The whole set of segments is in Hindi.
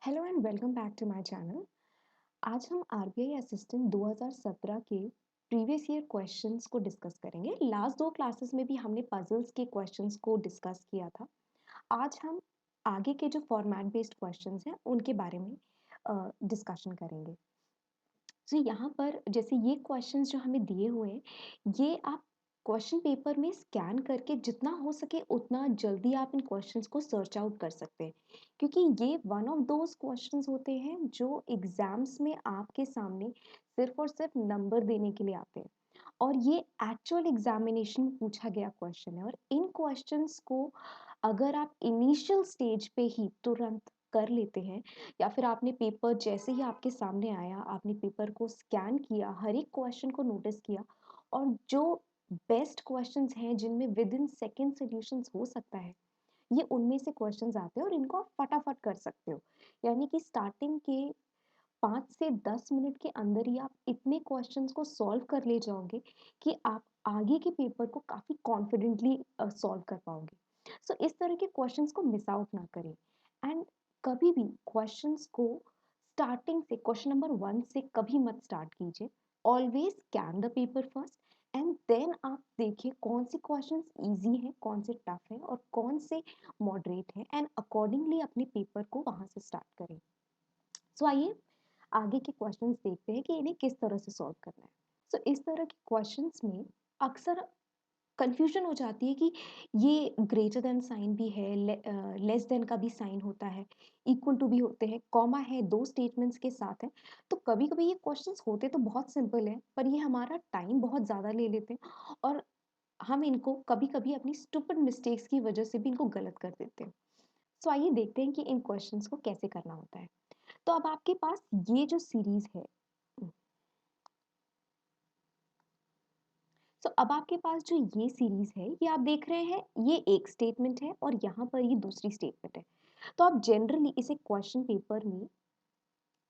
Hello and welcome back to my channel. आज हम आरबीआई असिस्टेंट 2017 के प्रीवियस ईयर क्वेश्चंस को डिस्कस करेंगे। लास्ट दो क्लासेस में भी हमने पजल्स के क्वेश्चंस को डिस्कस किया था। आज हम आगे के जो फॉर्मेट बेस्ड क्वेश्चंस हैं उनके बारे में डिस्कशन करेंगे। तो यहाँ पर जैसे ये क्वेश्चंस जो हमें दिए हुए हैं, ये आप क्वेश्चन पेपर में स्कैन करके जितना हो सके उतना जल्दी आप इन क्वेश्चंस को सर्च आउट कर सकते हैं, क्योंकि ये वन ऑफ दोज क्वेश्चंस होते हैं जो एग्जाम्स में आपके सामने सिर्फ और सिर्फ नंबर देने के लिए आते हैं। और ये एक्चुअल एग्जामिनेशन में पूछा गया क्वेश्चन है, और इन क्वेश्चंस को अगर आप इनिशियल स्टेज पे ही तुरंत कर लेते हैं, या फिर आपने पेपर जैसे ही आपके सामने आया आपने पेपर को स्कैन किया, हर एक क्वेश्चन को नोटिस किया, और जो बेस्ट क्वेश्चंस हैं जिनमें विद इन सेकेंड सोल्यूशंस हो सकता है, ये उनमें से क्वेश्चंस आते हैं और इनको आप फटाफट कर सकते हो। यानी कि स्टार्टिंग के 5 से 10 मिनट के अंदर ही आप इतने क्वेश्चंस को सॉल्व कर ले जाओगे कि आप आगे के पेपर को काफ़ी कॉन्फिडेंटली सॉल्व कर पाओगे। सो इस तरह के क्वेश्चंस को मिस आउट ना करें। एंड कभी भी क्वेश्चंस को स्टार्टिंग से क्वेश्चन नंबर 1 से कभी मत स्टार्ट कीजिए। Always scan the paper first and then आप देखिए कौन से क्वेश्चंस इजी हैं, कौन से टफ हैं और कौन से मॉडरेट हैं, एंड अकॉर्डिंगली अपने पेपर को वहां से स्टार्ट करें। सो आइए आगे के क्वेश्चंस देखते हैं कि इन्हें किस तरह से सॉल्व करना है। सो इस तरह के क्वेश्चंस में अक्सर कंफ्यूजन हो जाती है कि ये ग्रेटर देन साइन भी है, लेस देन का भी साइन होता है, इक्वल टू भी होते हैं, कॉमा है, दो स्टेटमेंट्स के साथ है। तो कभी कभी ये क्वेश्चंस होते तो बहुत सिंपल है, पर ये हमारा टाइम बहुत ज़्यादा ले लेते हैं, और हम इनको कभी कभी अपनी स्टूपिड मिस्टेक्स की वजह से भी इनको गलत कर देते हैं। सो आइए देखते हैं कि इन क्वेश्चंस को कैसे करना होता है। तो अब आपके पास ये जो सीरीज है, तो अब आपके पास जो ये सीरीज है, ये आप देख रहे हैं, ये एक स्टेटमेंट है और यहाँ पर ये दूसरी स्टेटमेंट है। तो आप जनरली इसे क्वेश्चन पेपर में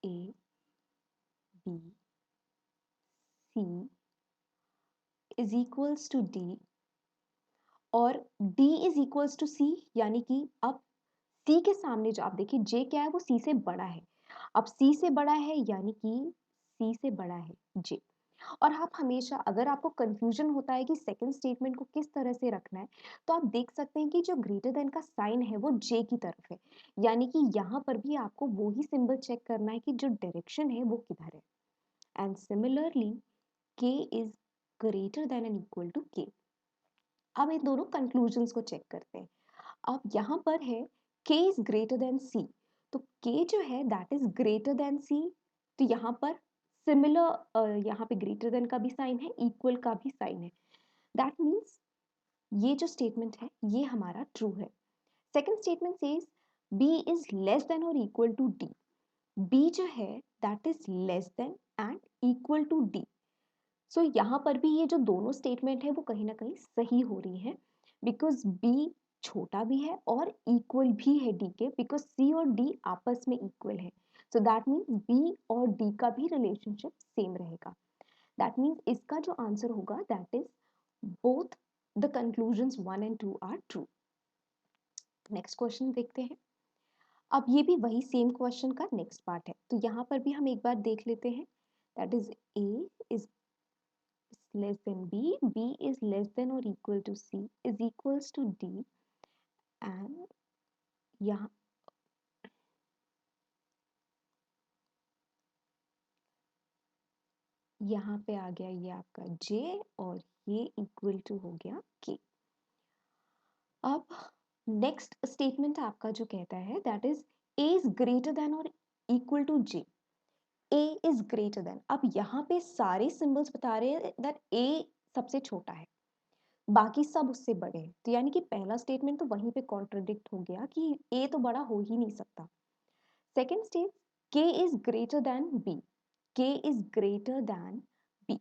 A B C is equals to D और D is equals to C, यानी कि अब सी के सामने जो आप देखिए जे क्या है, वो सी से बड़ा है। अब सी से बड़ा है यानी कि सी से बड़ा है जे। और आप हमेशा, अगर आपको कंफ्यूजन होता है कि सेकंड स्टेटमेंट को किस तरह से रखना है, तो आप देख सकते हैं कि जो ग्रेटर देन का साइन है वो जे की तरफ है, यानी कि यहाँ पर भी आपको वो ही सिंबल चेक करना है कि जो डायरेक्शन है वो किधर है। And similarly K is greater than and equal to K. अब इन दोनों कंक्लूजन्स को चेक करते हैं। अब यहाँ पर है k is greater then c, तो k जो है that is greater then c। तो यहाँ पर सिमिलर, यहाँ पे ग्रेटर देन का भी साइन है, इक्वल का भी साइन है। दैट मीन्स ये जो स्टेटमेंट है ये हमारा ट्रू है। Second statement says b is less than और इक्वल टू d। b जो है that is less than and equal to d। So यहाँ पर भी ये जो दोनों स्टेटमेंट है वो कहीं ना कहीं सही हो रही है, बिकॉज बी छोटा भी है और इक्वल भी है डी के, बिकॉज सी और डी आपस में इक्वल है। सो दैट मीन्स बी और डी का भी रिलेशनशिप सेम रहेगा। दैट मीन्स इसका जो आंसर होगा that is both the conclusions 1 and 2 are true. Next question देखते हैं। अब ये भी वही सेम क्वेश्चन का नेक्स्ट पार्ट है, तो यहाँ पर भी हम एक बार देख लेते हैं। That is a is less than b is less than or equal to c is equals to d, and यहाँ यहाँ पे आ गया ये आपका j और ये इक्वल टू हो गया k। अब नेक्स्ट स्टेटमेंट आपका जो कहता है that is a is greater than और equal to j। a is greater than, अब यहाँ पे सारे सिंबल्स बता रहे हैं दैट a सबसे छोटा है, बाकी सब उससे बड़े हैं। तो यानी कि पहला स्टेटमेंट तो वहीं पे कॉन्ट्रडिक्ट हो गया कि a तो बड़ा हो ही नहीं सकता। Second state k is greater then b, k is greater then b।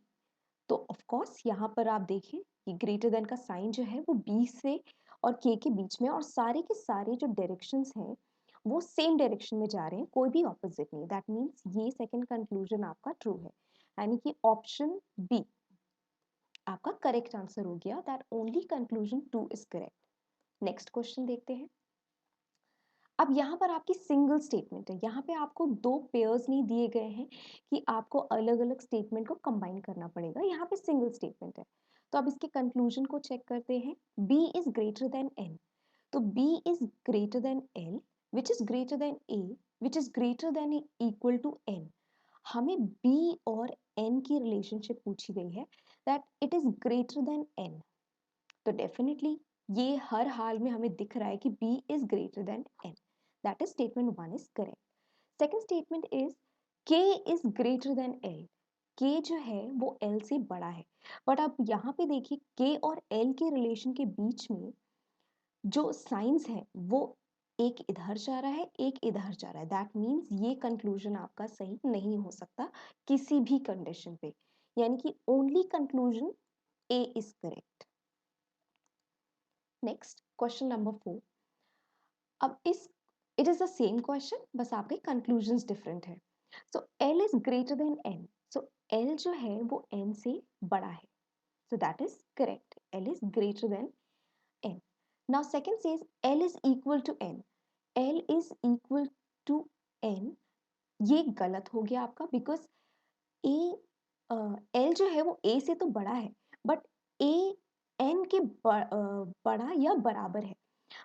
तो ऑफ कोर्स यहाँ पर आप देखें कि ग्रेटर देन का साइन जो है वो b से और k के बीच में, और सारे के सारे जो डायरेक्शंस हैं वो सेम डायरेक्शन में जा रहे हैं, कोई भी ऑपोजिट नहीं। दैट मीन्स ये सेकंड कंक्लूजन आपका ट्रू है, यानी कि ऑप्शन बी आपका करेक्ट आंसर हो गया। That only conclusion 2 is correct. Next question देखते हैं। अब यहाँ पर आपकी सिंगल स्टेटमेंट है, यहाँ पे आपको दो पेयर्स नहीं दिए गए हैं कि आपको अलग अलग स्टेटमेंट को कंबाइन करना पड़ेगा, यहाँ पे सिंगल स्टेटमेंट है। तो अब इसके कंक्लूजन को चेक करते हैं। b is greater than n, तो b is greater than l which is greater than a which is greater than equal to n। हमें b और n की रिलेशनशिप पूछी गई है, that it is greater than n। तो डेफिनेटली ये हर हाल में हमें दिख रहा है कि b is greater than n। That is statement 1 is correct. Second statement is k is greater than l। k जो है वो l से बड़ा है, बट आप यहाँ पे देखिए k और l के रिलेशन के बीच में जो साइंस है वो एक इधर जा रहा है, एक इधर जा रहा है। दैट मीन्स ये कंक्लूजन आपका सही नहीं हो सकता किसी भी कंडीशन पे, यानी कि only conclusion A is correct. Next question number 4। अब इस it is the same question, बस आपके कंक्लूजन्स डिफरेंट है। सो L is greater than n, so L जो है वो n से बड़ा है, so that is correct, L is greater than n. Now second says L is equal to n, L is equal to n। ये गलत हो गया आपका, बिकॉज a L जो है वो a से तो बड़ा है, बट a n के बड़ा या बराबर है,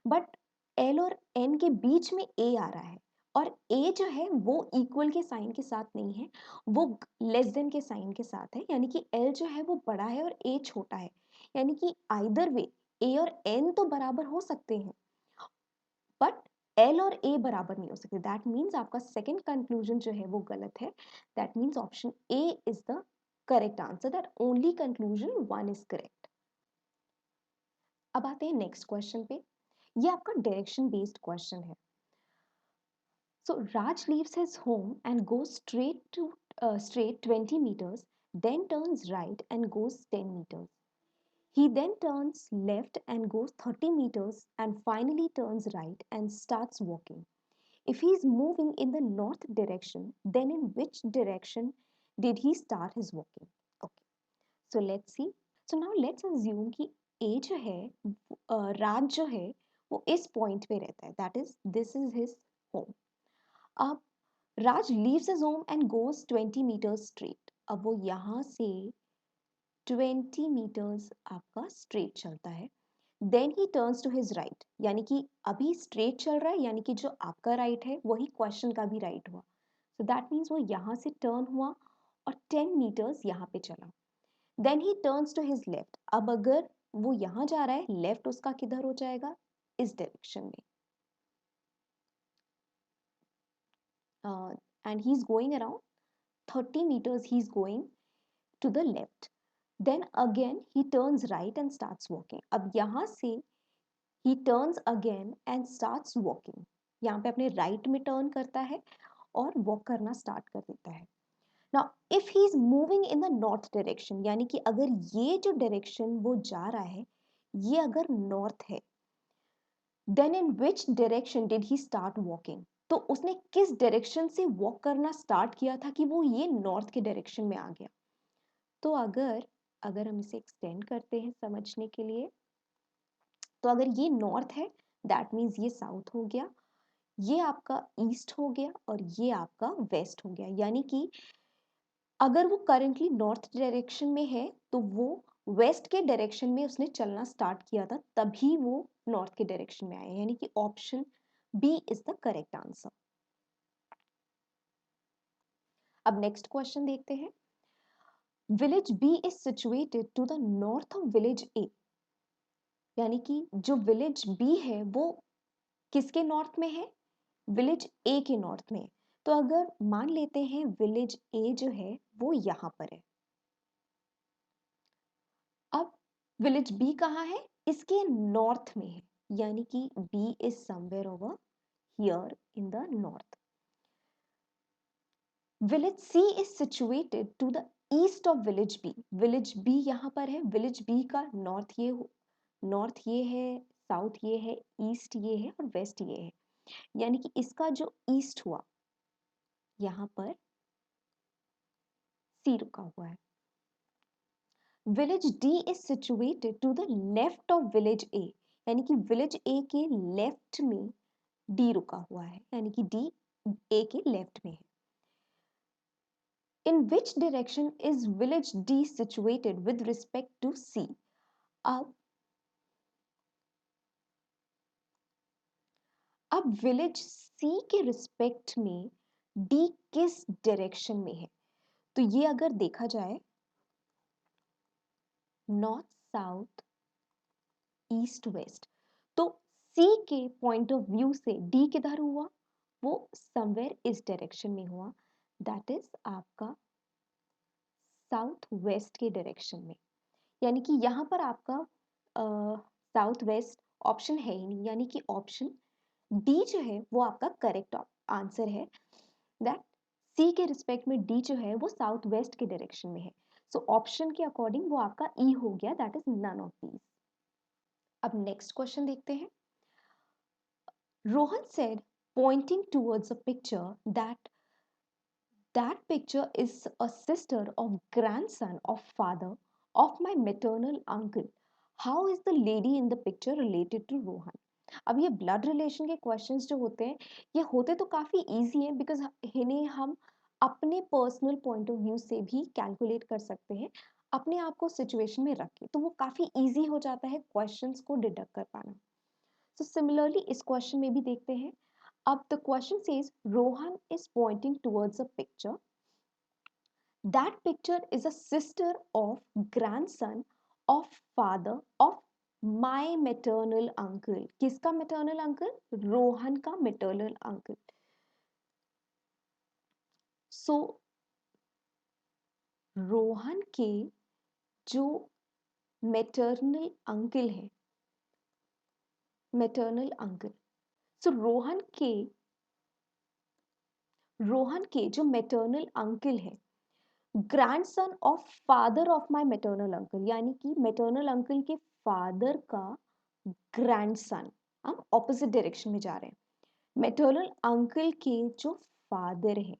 बट L और N के बीच में A आ रहा है, और A जो है वो इक्वल के साइन के साथ नहीं है, वो लेस देन के साइन के साथ है, यानी कि L जो है वो बड़ा है और A छोटा है, यानी कि आइदर वे A और N तो बराबर हो सकते हैं, बट L और A बराबर नहीं हो सकते। दैट मीन्स आपका सेकेंड कंक्लूजन जो है वो गलत है। That means option A is the correct answer, that only conclusion 1 is correct. अब आते हैं नेक्स्ट क्वेश्चन पे। ये आपका डायरेक्शन बेस्ड क्वेश्चन है। So Raj leaves his home and goes straight 20 meters, then turns right and goes 10 meters. He then turns left and goes 30 meters and finally turns right and starts walking. If he is moving in the north direction, then in which direction did he start his walking? Okay, so let's see. So now let's assume कि A जो है राज जो है वो इस पॉइंट पे रहता है, that is this is his home. अब Raj leaves his home and goes 20 metres straight. अब वो यहाँ से 20 मीटर्स आपका स्ट्रेट चलता है, then he turns to his right, यानी कि अभी स्ट्रेट चल रहा है, यानी कि जो आपका राइट है वही क्वेश्चन का भी राइट हुआ। सो दैट मीन्स वो यहाँ से टर्न हुआ और 10 मीटर्स यहाँ पे चला, then he turns to his left. अब अगर वो यहाँ जा रहा है, लेफ्ट उसका किधर हो जाएगा, इस डायरेक्शन में, and he is going around 30 meters he is going to the left, then again he turns right and starts walking। अब यहाँ से he turns again and starts walking, यहाँ पे अपने राइट में टर्न करता है और वॉक करना स्टार्ट कर देता है। Now if he is moving in the north direction, यानी कि अगर ये जो डायरेक्शन वो जा रहा है ये अगर नॉर्थ है, then in which direction did he start walking, तो उसने किस डायरेक्शन से वॉक करना स्टार्ट किया था कि वो ये नॉर्थ के डायरेक्शन में आ गया। तो अगर अगर हम इसे एक्सटेंड करते हैं समझने के लिए, तो अगर ये नॉर्थ है दैट मीन्स ये साउथ हो गया, ये आपका ईस्ट हो गया और ये आपका वेस्ट हो गया, यानी कि अगर वो करेंटली नॉर्थ डायरेक्शन में है तो वो वेस्ट के डायरेक्शन में उसने चलना स्टार्ट किया था, तभी वो नॉर्थ के डायरेक्शन में आया, यानी कि option B is the correct answer. अब नेक्स्ट क्वेश्चन देखते हैं। Village B is situated to the north of village A, यानी कि जो विलेज बी है वो किसके नॉर्थ में है, विलेज ए के नॉर्थ में। तो अगर मान लेते हैं विलेज ए जो है वो यहाँ पर है, अब विलेज बी कहाँ है, इसके नॉर्थ में है, यानी कि B is somewhere over here in the north. Village C is situated to the east of village B, village B यहाँ पर है, विलेज बी का नॉर्थ ये है, साउथ ये है, ईस्ट ये है और वेस्ट ये है, यानी कि इसका जो ईस्ट हुआ यहाँ पर सी रुका हुआ है। Village D is situated to the left of village A, यानी कि विलेज ए के लेफ्ट में डी रुका हुआ है, यानी कि डी ए के लेफ्ट में है। In which direction is village D situated with respect to C. अब विलेज सी के रिस्पेक्ट में डी किस डायरेक्शन में है? तो ये अगर देखा जाए नॉर्थ साउथ ईस्ट वेस्ट, तो सी के पॉइंट ऑफ व्यू से डी किधर हुआ? वो समवेयर इस डायरेक्शन में हुआ, दैट इज आपका साउथ वेस्ट के डायरेक्शन में। यानी कि यहाँ पर आपका साउथ वेस्ट ऑप्शन है ही नहीं, यानी कि ऑप्शन डी जो है वो आपका करेक्ट आंसर है, दैट सी के रिस्पेक्ट में डी जो है वो साउथ वेस्ट के डायरेक्शन में है। सो ऑप्शन के अकॉर्डिंग वो आपका ई हो गया, that is none of these. अब नेक्स्ट क्वेश्चन देखते हैं। Rohan said pointing towards a picture that picture is a sister of grandson of father of my maternal uncle. How is the lady in the picture related to Rohan? अब ये ब्लड रिलेशन के क्वेश्चंस जो होते हैं, ये होते तो काफ़ी इजी हैं, बिकॉज इन्हें हम अपने पर्सनल पॉइंट ऑफ व्यू से भी कैलकुलेट कर सकते हैं, अपने आप को सिचुएशन में रख के, तो वो काफ़ी इजी हो जाता है क्वेश्चंस को डिडक्ट कर पाना। सो सिमिलरली इस क्वेश्चन में भी देखते हैं। अब the question says Rohan is pointing towards a picture, that picture is a sister of grandson of father of my maternal uncle. किसका maternal uncle? रोहन का maternal uncle. So रोहन के जो maternal uncle है, maternal uncle, so रोहन के जो maternal uncle है, grandson of father of my maternal uncle, यानी कि मैटरनल अंकल के फादर का ग्रैंडसन, हम ऑपोजिट डायरेक्शन में जा रहे हैं। मैटरनल अंकल के जो फादर हैं,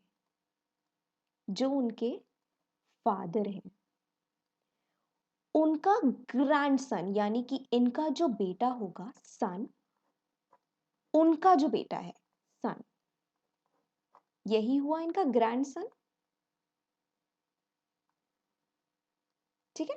जो उनके फादर हैं, उनका ग्रैंडसन, यानी कि इनका जो बेटा होगा सन, उनका जो बेटा है सन, यही हुआ इनका ग्रैंडसन। ठीक है।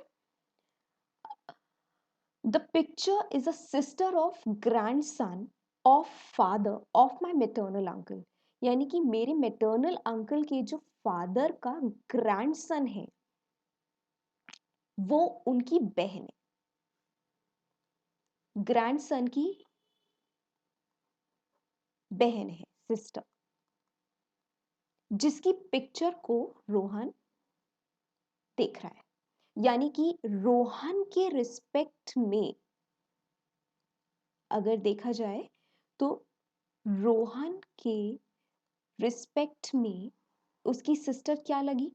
The picture is a sister of grandson of father of my maternal uncle, यानी कि मेरे maternal uncle के जो फादर का ग्रैंडसन है वो उनकी बहन है, ग्रैंडसन की बहन है, सिस्टर, जिसकी पिक्चर को रोहन देख रहा है। यानी कि रोहन के रिस्पेक्ट में अगर देखा जाए तो रोहन के रिस्पेक्ट में उसकी सिस्टर क्या लगी?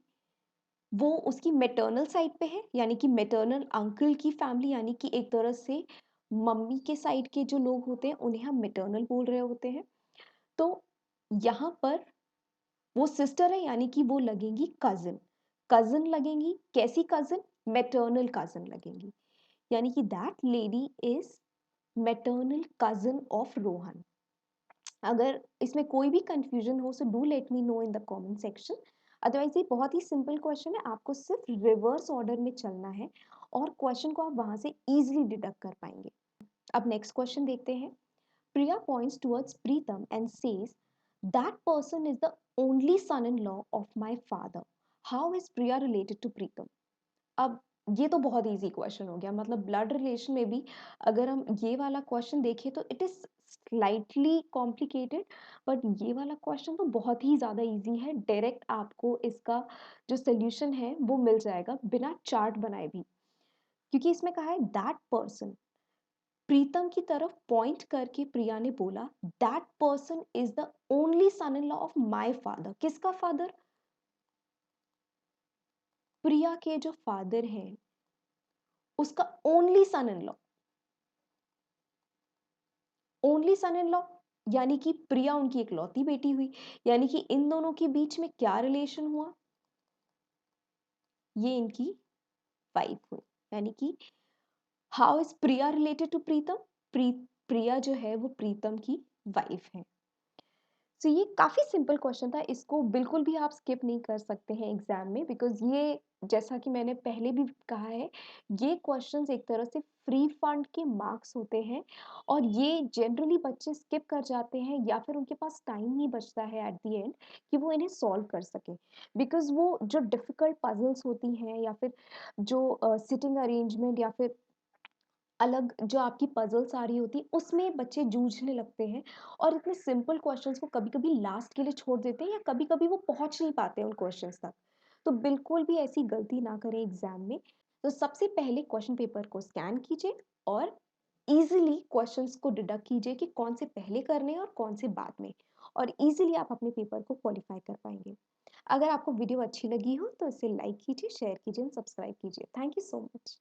वो उसकी मैटरनल साइड पे है, यानी कि मैटरनल अंकल की फैमिली, यानी कि एक तरह से मम्मी के साइड के जो लोग होते हैं उन्हें हम मैटरनल बोल रहे होते हैं। तो यहाँ पर वो सिस्टर है, यानी कि वो लगेंगी कजिन, कजिन लगेंगी। कैसी कजिन? मैटरनल कजिन लगेंगी, यानी कि that lady is maternal cousin of Rohan. अगर इसमें कोई भी कंफ्यूजन हो so do let me know in the comment section. Otherwise ये बहुत ही सिंपल क्वेश्चन है, आपको सिर्फ रिवर्स ऑर्डर में चलना है और क्वेश्चन को आप वहां से इजीली डिडक्ट कर पाएंगे। अब नेक्स्ट क्वेश्चन देखते हैं। Priya points towards Pritam and says that person is the only son in law of my father, how is Priya related to Pritam? अब ये तो बहुत इजी क्वेश्चन हो गया, मतलब ब्लड रिलेशन में भी अगर हम ये वाला क्वेश्चन देखें तो it is slightly complicated, but ये वाला क्वेश्चन तो बहुत ही ज़्यादा इजी है। डायरेक्ट आपको इसका जो सोल्यूशन है वो मिल जाएगा बिना चार्ट बनाए भी, क्योंकि इसमें कहा है दैट पर्सन, प्रीतम की तरफ पॉइंट करके प्रिया ने बोला that person is the only son in law of my father. किसका फादर? प्रिया के जो फादर हैं उसका only son in law, only son in law, यानी कि प्रिया उनकी इकलौती बेटी हुई, यानी कि इन दोनों के बीच में क्या रिलेशन हुआ? ये इनकी वाइफ हुई, यानी कि how is Priya related to Pritam? Priya जो है वो प्रीतम की वाइफ हैं। सो ये काफ़ी सिंपल क्वेश्चन था, इसको बिल्कुल भी आप स्किप नहीं कर सकते हैं एग्ज़ाम में, बिकॉज़ ये जैसा कि मैंने पहले भी कहा है, ये क्वेश्चंस एक तरह से फ्री फंड के मार्क्स होते हैं और ये जनरली बच्चे स्किप कर जाते हैं या फिर उनके पास टाइम नहीं बचता है एट द एंड कि वो इन्हें सॉल्व कर सकें। बिकॉज़ वो जो डिफ़िकल्ट पज़ल्स होती हैं या फिर जो सिटिंग अरेंजमेंट या फिर अलग जो आपकी पज़ल्स आ रही होती है, उसमें बच्चे जूझने लगते हैं और इतने सिंपल क्वेश्चंस को कभी-कभी लास्ट के लिए छोड़ देते हैं या कभी-कभी वो पहुँच नहीं पाते उन क्वेश्चंस तक। तो बिल्कुल भी ऐसी गलती ना करें एग्ज़ाम में। तो सबसे पहले क्वेश्चन पेपर को स्कैन कीजिए और ईज़िली क्वेश्चंस को डिडक्ट कीजिए कि कौन से पहले करने हैं और कौन से बाद में, और ईज़िली आप अपने पेपर को क्वालीफाई कर पाएँगे। अगर आपको वीडियो अच्छी लगी हो तो इसे लाइक कीजिए, शेयर कीजिए एंड सब्सक्राइब कीजिए। Thank you so much.